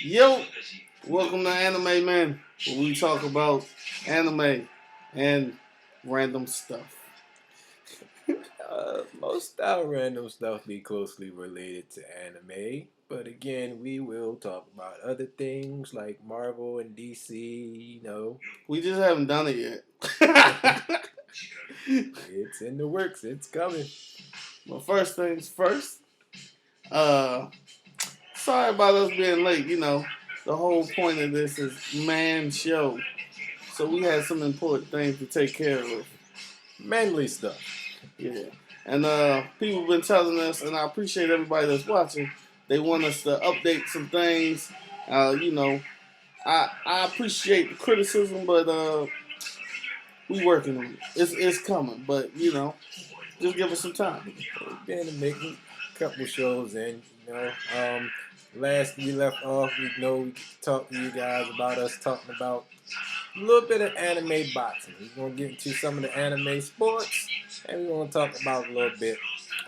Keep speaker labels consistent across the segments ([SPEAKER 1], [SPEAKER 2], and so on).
[SPEAKER 1] Yo, welcome to Anime Man, where we talk about anime and random stuff.
[SPEAKER 2] Most our random stuff be closely related to anime, but again, we will talk about other things like Marvel and DC.
[SPEAKER 1] We just haven't done it yet.
[SPEAKER 2] It's in the works. It's coming.
[SPEAKER 1] But first things first, uh, sorry about us being late. The whole point of this is man show. So we had some important things to take care of.
[SPEAKER 2] Manly stuff.
[SPEAKER 1] Yeah. And people have been telling us, and I appreciate everybody that's watching, they want us to update some things. I appreciate the criticism, but we working on it. It's coming, but just give us some time.
[SPEAKER 2] We've been making a couple shows in. Last we left off, we talked to you guys about us talking about a little bit of anime boxing. We're gonna get into some of the anime sports, and we're gonna talk about a little bit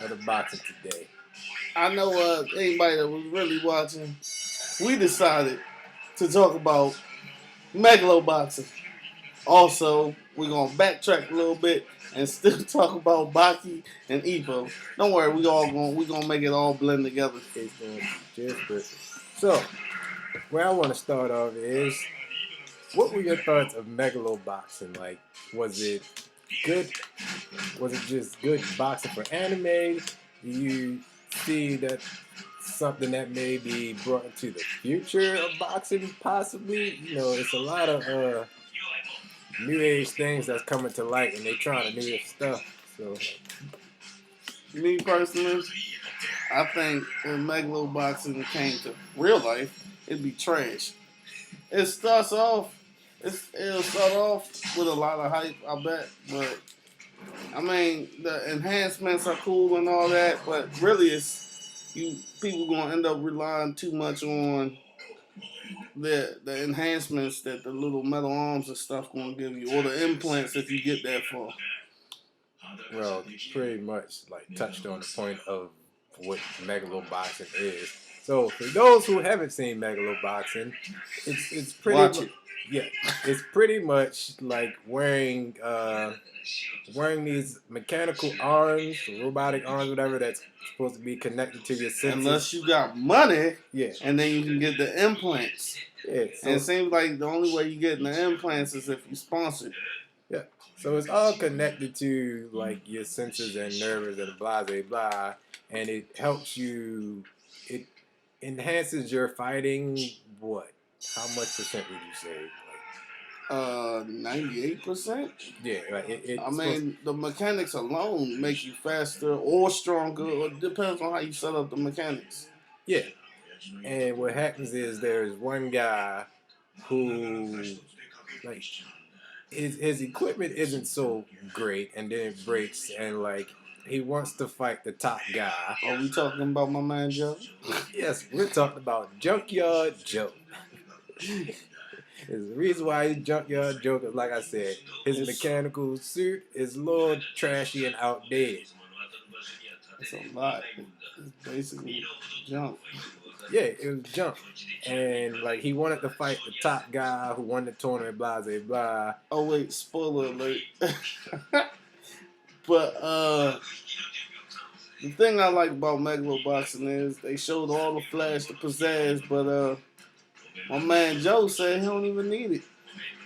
[SPEAKER 2] of the boxing today.
[SPEAKER 1] I know anybody that was really watching, we decided to talk about Megalo boxing. Also, we're gonna backtrack a little bit and still talk about Baki and Ippo. Don't worry, we gonna make it all blend together.
[SPEAKER 2] It's gonna be just perfect. So, where I want to start off is, what were your thoughts of Megalo boxing? Like, was it good? Was it just good boxing for anime? Do you see that something that may be brought into the future of boxing, possibly? It's a lot of new age things that's coming to light, and they trying to new stuff. So,
[SPEAKER 1] me personally, I think when Megalo boxing came to real life, it'd be trash. It starts off, it'll start off with a lot of hype, I bet, but I mean the enhancements are cool and all that, but really people gonna end up relying too much on the enhancements that the little metal arms and stuff gonna give you, or the implants if you get that far.
[SPEAKER 2] well, pretty much like touched on the point of what Megalo boxing is. So for those who haven't seen Megalo boxing, it's pretty
[SPEAKER 1] Watch it.
[SPEAKER 2] Yeah, it's pretty much like wearing these mechanical arms, robotic arms, whatever that's supposed to be connected to your senses.
[SPEAKER 1] Unless you got money,
[SPEAKER 2] Yeah.
[SPEAKER 1] and then you can get the implants.
[SPEAKER 2] Yeah,
[SPEAKER 1] and it seems like the only way you get the implants is if you sponsor.
[SPEAKER 2] Yeah. So it's all connected to like your senses and nerves and blah blah blah, and it helps you. It enhances your fighting. What? How much percent would you say?
[SPEAKER 1] 98%.
[SPEAKER 2] Yeah, like
[SPEAKER 1] I mean, the mechanics alone make you faster or stronger. It depends on how you set up the mechanics.
[SPEAKER 2] Yeah. And what happens is there's one guy who, like, his equipment isn't so great, and then it breaks, and like he wants to fight the top guy.
[SPEAKER 1] Are we talking about my man Joe?
[SPEAKER 2] Yes, we're talking about Junkyard Joe. There's a reason why he's Junkyard Joe, because like I said, his mechanical suit is a little trashy and outdated.
[SPEAKER 1] It's a lot. It's basically junk.
[SPEAKER 2] Yeah, it was junk. And like he wanted to fight the top guy who won the tournament, blah blah blah.
[SPEAKER 1] Oh wait, spoiler alert. But the thing I like about Megalo boxing is they showed all the flash, the pizzazz, but my man Joe said he don't even need it.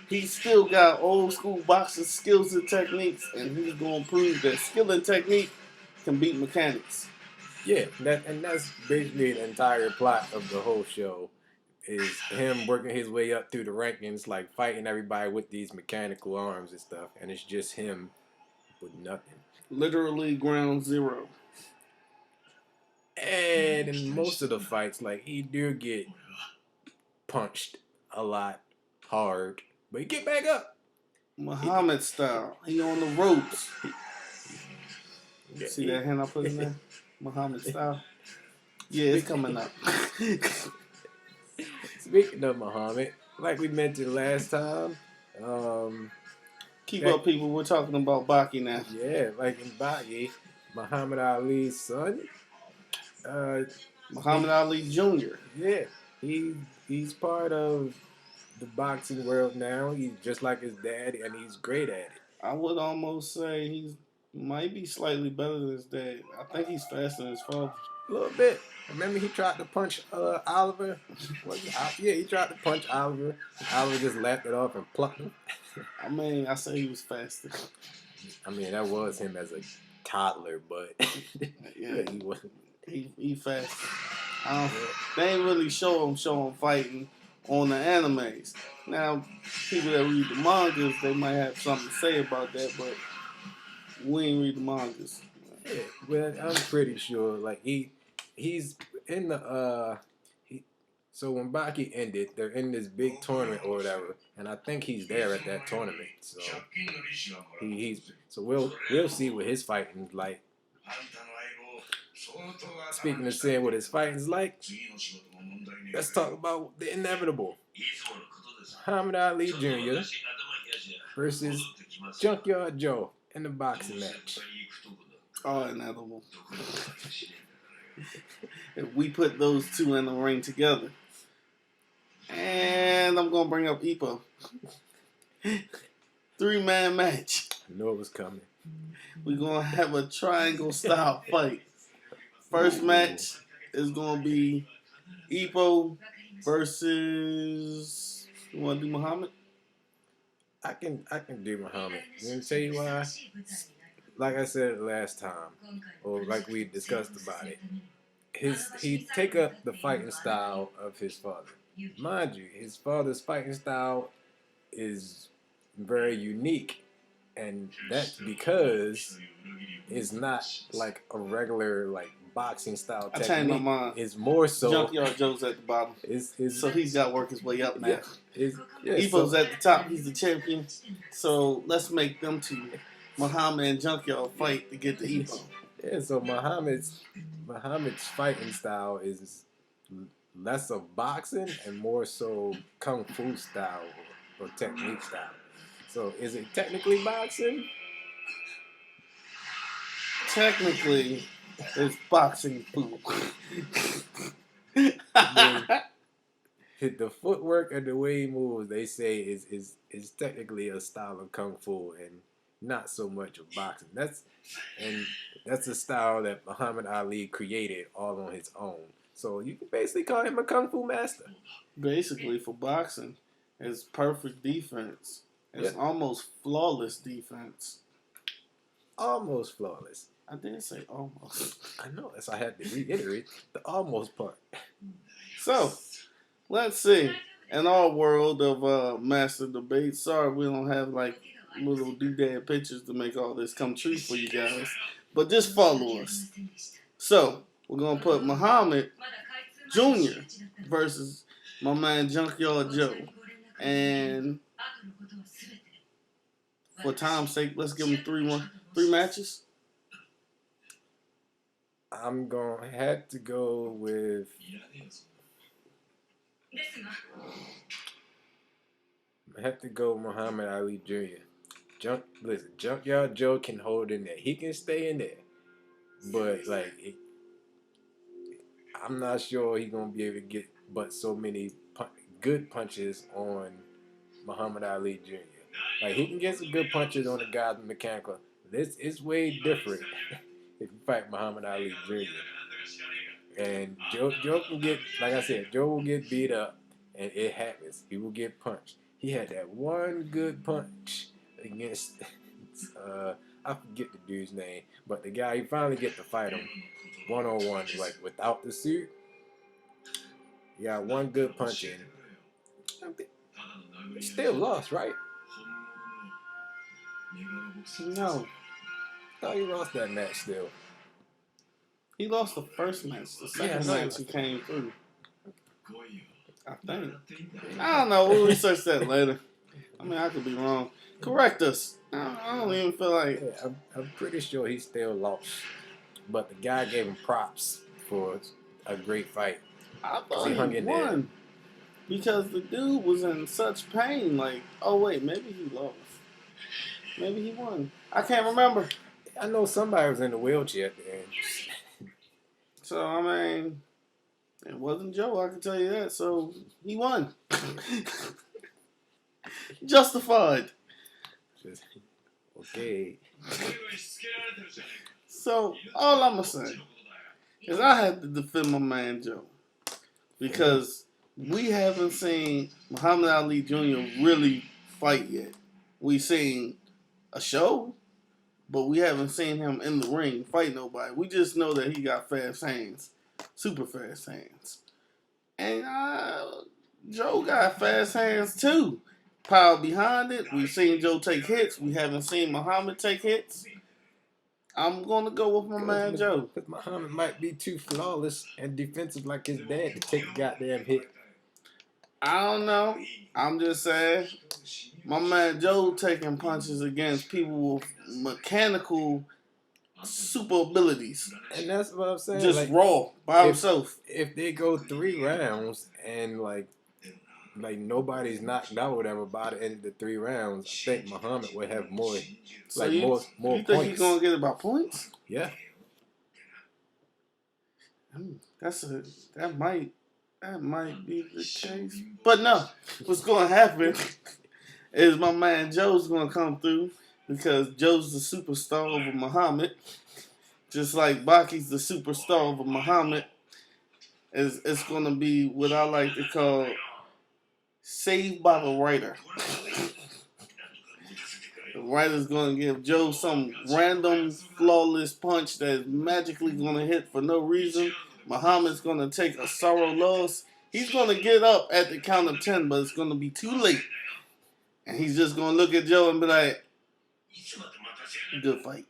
[SPEAKER 1] He still got old school boxing skills and techniques, and he's gonna prove that skill and technique can beat mechanics.
[SPEAKER 2] Yeah, that's basically the entire plot of the whole show, is him working his way up through the rankings, like fighting everybody with these mechanical arms and stuff, and it's just him with nothing.
[SPEAKER 1] Literally ground zero.
[SPEAKER 2] And in most of the fights, like he do get punched a lot hard, but he get back up.
[SPEAKER 1] Muhammad style. He on the ropes.
[SPEAKER 2] Yeah,
[SPEAKER 1] See that hand I put in there? Muhammad style. Yeah, it's coming up.
[SPEAKER 2] Speaking of Muhammad, like we mentioned last time,
[SPEAKER 1] keep up, people. We're talking about Baki now.
[SPEAKER 2] Yeah, like in Baki, Muhammad Ali's son,
[SPEAKER 1] Muhammad Ali Jr.
[SPEAKER 2] Yeah, he he's part of the boxing world now. He's just like his dad, and he's great at it.
[SPEAKER 1] I would almost say he's might be slightly better than his dad. I think he's faster than his father.
[SPEAKER 2] A little bit. Remember, he tried to punch Oliver. Yeah, he tried to punch Oliver. Oliver just laughed it off and plucked him.
[SPEAKER 1] I mean, I say he was faster.
[SPEAKER 2] I mean, that was him as a toddler, but
[SPEAKER 1] Yeah,
[SPEAKER 2] he wasn't.
[SPEAKER 1] he fast. They ain't really show him fighting on the animes. Now, people that read the mangas, they might have something to say about that, but we ain't read the mangas.
[SPEAKER 2] Yeah, well, I'm pretty sure. Like he's in the so when Baki ended, they're in this big tournament or whatever, and I think he's there at that tournament. So so we'll see what his fighting's like. Speaking of seeing what his fighting's like, let's talk about the inevitable. Muhammad Ali Jr. versus Junkyard Joe in the boxing match.
[SPEAKER 1] Oh, inevitable. If we put those two in the ring together. And I'm going to bring up Ippo. 3-man match.
[SPEAKER 2] I knew it was coming.
[SPEAKER 1] We're going to have a triangle style fight. First match is going to be Ippo versus... You want to do Muhammad?
[SPEAKER 2] I can do Muhammad. Let me tell you why. Like I said last time, or like we discussed about it, he take up the fighting style of his father. Mind you, his father's fighting style is very unique, and that's because it's not like a regular like boxing style technique.
[SPEAKER 1] I changed my mind.
[SPEAKER 2] It's more so
[SPEAKER 1] Junkyard Joe's at the bottom. So he's got to work his way up now. Ippo's at the top. He's the champion. So let's make them two, Muhammad and Junkyard, fight to get to Ippo.
[SPEAKER 2] Yeah, so Muhammad's fighting style is less of boxing and more so kung fu style or technique style. So is it technically boxing?
[SPEAKER 1] Technically, it's boxing fu.
[SPEAKER 2] The footwork and the way he moves, they say is technically a style of kung fu and not so much of boxing. That's a style that Muhammad Ali created all on his own. So you can basically call him a kung fu master.
[SPEAKER 1] Basically, for boxing, it's perfect defense. It's almost flawless defense.
[SPEAKER 2] Almost flawless.
[SPEAKER 1] I didn't say almost.
[SPEAKER 2] I know, that's why I had to reiterate the almost part.
[SPEAKER 1] So, let's see. In our world of master debates, sorry we don't have like little doodad pictures to make all this come true for you guys. But just follow us. So, we're going to put Muhammad Jr. versus my man Junkyard Joe. And for time's sake, let's give him three matches.
[SPEAKER 2] I'm going to have to go with... I have to go Muhammad Ali Jr. Junkyard Joe can hold in there. He can stay in there. But, I'm not sure he's going to be able to get but so many good punches on Muhammad Ali Jr. Like, he can get some good punches on the guys in mechanical. This is way different if you fight Muhammad Ali Jr. And Joe can get, like I said, Joe will get beat up, and it happens. He will get punched. He had that one good punch against, I forget the dude's name, but the guy, he finally get to fight him one-on-one, like without the suit. He got one good punch in. He still lost, right?
[SPEAKER 1] No.
[SPEAKER 2] I thought he lost that match still.
[SPEAKER 1] He lost the first match. The second match he came through. I think. I don't know. We'll research that later. I mean, I could be wrong. Correct us. I don't even feel like...
[SPEAKER 2] Yeah, I'm pretty sure he still lost. But the guy gave him props for a great fight.
[SPEAKER 1] I thought he won. Because the dude was in such pain. Like, oh, wait, maybe he lost. Maybe he won. I can't remember.
[SPEAKER 2] I know somebody was in the wheelchair at the end.
[SPEAKER 1] So, I mean, It wasn't Joe, I can tell you that. So he won. Justified.
[SPEAKER 2] Just, okay.
[SPEAKER 1] So all I'm gonna say is I had to defend my man Joe because we haven't seen Muhammad Ali Jr. really fight yet. We seen a show, but we haven't seen him in the ring fight nobody. We just know that he got fast hands, super fast hands, and Joe got fast hands too. Power behind it. We've seen Joe take hits. We haven't seen Muhammad take hits. I'm gonna go with my man Joe.
[SPEAKER 2] Because Muhammad might be too flawless and defensive like his dad to take a goddamn hit.
[SPEAKER 1] I don't know. I'm just saying, my man Joe taking punches against people with mechanical super abilities.
[SPEAKER 2] And that's what I'm saying.
[SPEAKER 1] Just
[SPEAKER 2] like,
[SPEAKER 1] raw by himself.
[SPEAKER 2] If they go 3 rounds and like nobody's knocked out or whatever by the end of the 3 rounds, I think Muhammad would have more,
[SPEAKER 1] So
[SPEAKER 2] more
[SPEAKER 1] you
[SPEAKER 2] points.
[SPEAKER 1] think he's gonna get it by points?
[SPEAKER 2] Yeah.
[SPEAKER 1] That might be the case. But no, what's gonna happen is my man Joe's gonna come through because Joe's the superstar over Muhammad. Just like Baki's the superstar over Muhammad. It's gonna be what I like to call saved by the writer. The writer's gonna give Joe some random flawless punch that's magically gonna hit for no reason. Muhammad's gonna take a sorrow loss. He's gonna get up at the count of 10, but it's gonna be too late. And he's just gonna look at Joe and be like, good fight.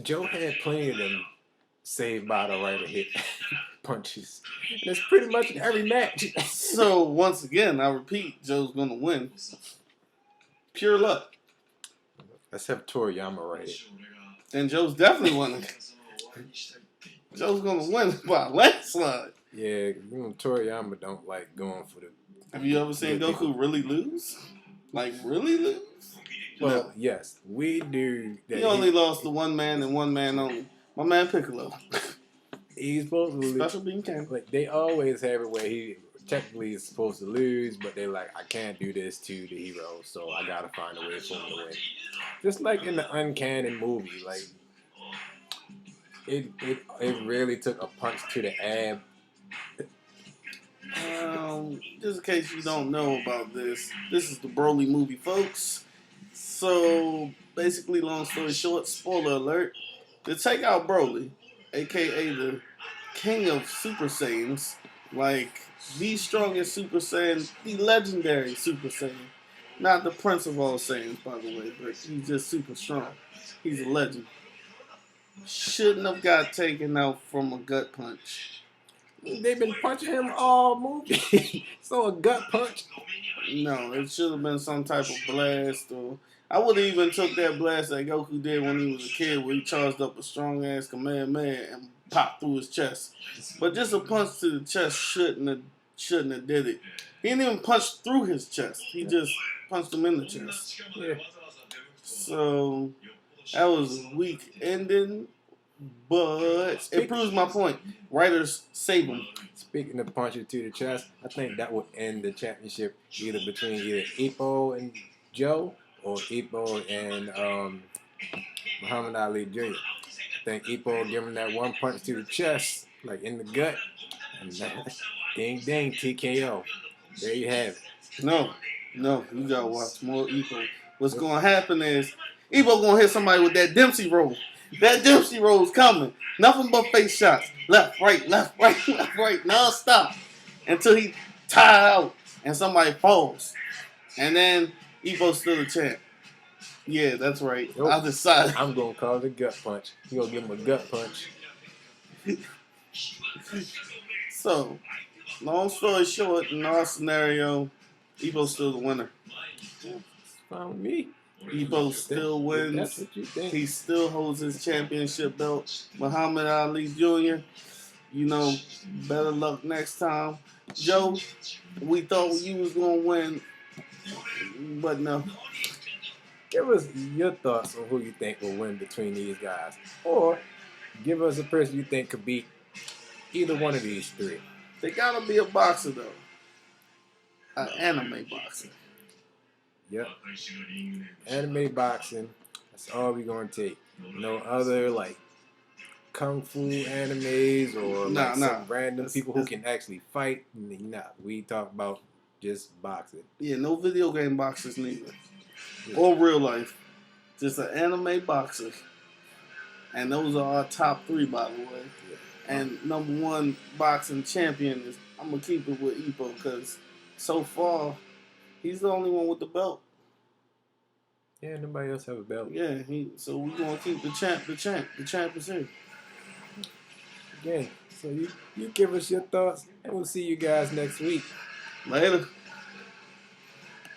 [SPEAKER 2] Joe had plenty of them saved by the writer hit punches. And it's pretty much in every match.
[SPEAKER 1] So once again, I repeat, Joe's gonna win. Pure luck.
[SPEAKER 2] Let's have Toriyama write it.
[SPEAKER 1] And Joe's definitely winning. Joe's gonna win by a landslide.
[SPEAKER 2] Yeah, Toriyama don't like going for the.
[SPEAKER 1] Have you ever seen Goku really lose? Like really lose?
[SPEAKER 2] Well,
[SPEAKER 1] No.
[SPEAKER 2] yes, we do.
[SPEAKER 1] He only lost to one man and one man only. My man Piccolo.
[SPEAKER 2] He's supposed to lose.
[SPEAKER 1] Special bean can.
[SPEAKER 2] Like they always have it where he technically is supposed to lose, but they're like, I can't do this to the hero, so I gotta find a way for him to win. Just like in the Uncanny movie, like it really took a punch to the ab.
[SPEAKER 1] Just in case you don't know about this is the Broly movie, folks. So basically, long story short, spoiler alert: to take out Broly, aka the king of Super Saiyans, like the strongest Super Saiyan, the legendary Super Saiyan, not the Prince of all Saiyans, by the way, but he's just super strong. He's a legend. Shouldn't have got taken out from a gut punch.
[SPEAKER 2] They've been punching him all movie, so a gut punch.
[SPEAKER 1] No, it should have been some type of blast, or I would have even took that blast that Goku did when he was a kid, where he charged up a strong ass Kamehameha and popped through his chest. But just a punch to the chest shouldn't have did it. He didn't even punch through his chest. He just punched him in the chest.
[SPEAKER 2] Yeah.
[SPEAKER 1] So that was a weak ending, but it proves my point. Writers save him.
[SPEAKER 2] Speaking of punches to the chest, I think that would end the championship between Ippo and Joe, or Ippo and Muhammad Ali Jr. I think Ippo will give him that one punch to the chest, like in the gut, and ding ding TKO. There you have it.
[SPEAKER 1] No, you gotta watch more Ippo. What's gonna happen is Ippo gonna hit somebody with that Dempsey roll. That Dempsey roll's coming. Nothing but face shots. Left, right, non-stop. Until he tired out and somebody falls. And then Ippo's still the champ. Yeah, that's right.
[SPEAKER 2] Nope.
[SPEAKER 1] I decided.
[SPEAKER 2] I'm going to call it a gut punch. You're going to give him a gut punch.
[SPEAKER 1] So, long story short, in our scenario, Ippo's still the winner.
[SPEAKER 2] Fine with me.
[SPEAKER 1] Ippo still wins.
[SPEAKER 2] That's what you think.
[SPEAKER 1] He still holds his championship belt. Muhammad Ali Jr., better luck next time. Joe, we thought you was going to win, but no.
[SPEAKER 2] Give us your thoughts on who you think will win between these guys. Or give us a person you think could beat Either one of these three.
[SPEAKER 1] They gotta be a boxer though. An anime boxer.
[SPEAKER 2] Yep. Anime boxing. That's all we gonna take. No other like kung fu animes or like some random people who can actually fight. Nah, we talk about just boxing.
[SPEAKER 1] Yeah, no video game boxers neither. Yeah. Or real life. Just an anime boxer. And those are our top 3, by the way. Yeah. And number 1 boxing champion is, I'm going to keep it with Ippo because so far, he's the only one with the belt.
[SPEAKER 2] Yeah, nobody else have a belt.
[SPEAKER 1] Yeah, so we're going to keep the champ. The champ is here.
[SPEAKER 2] Again, so you give us your thoughts, and we'll see you guys next week.
[SPEAKER 1] Later.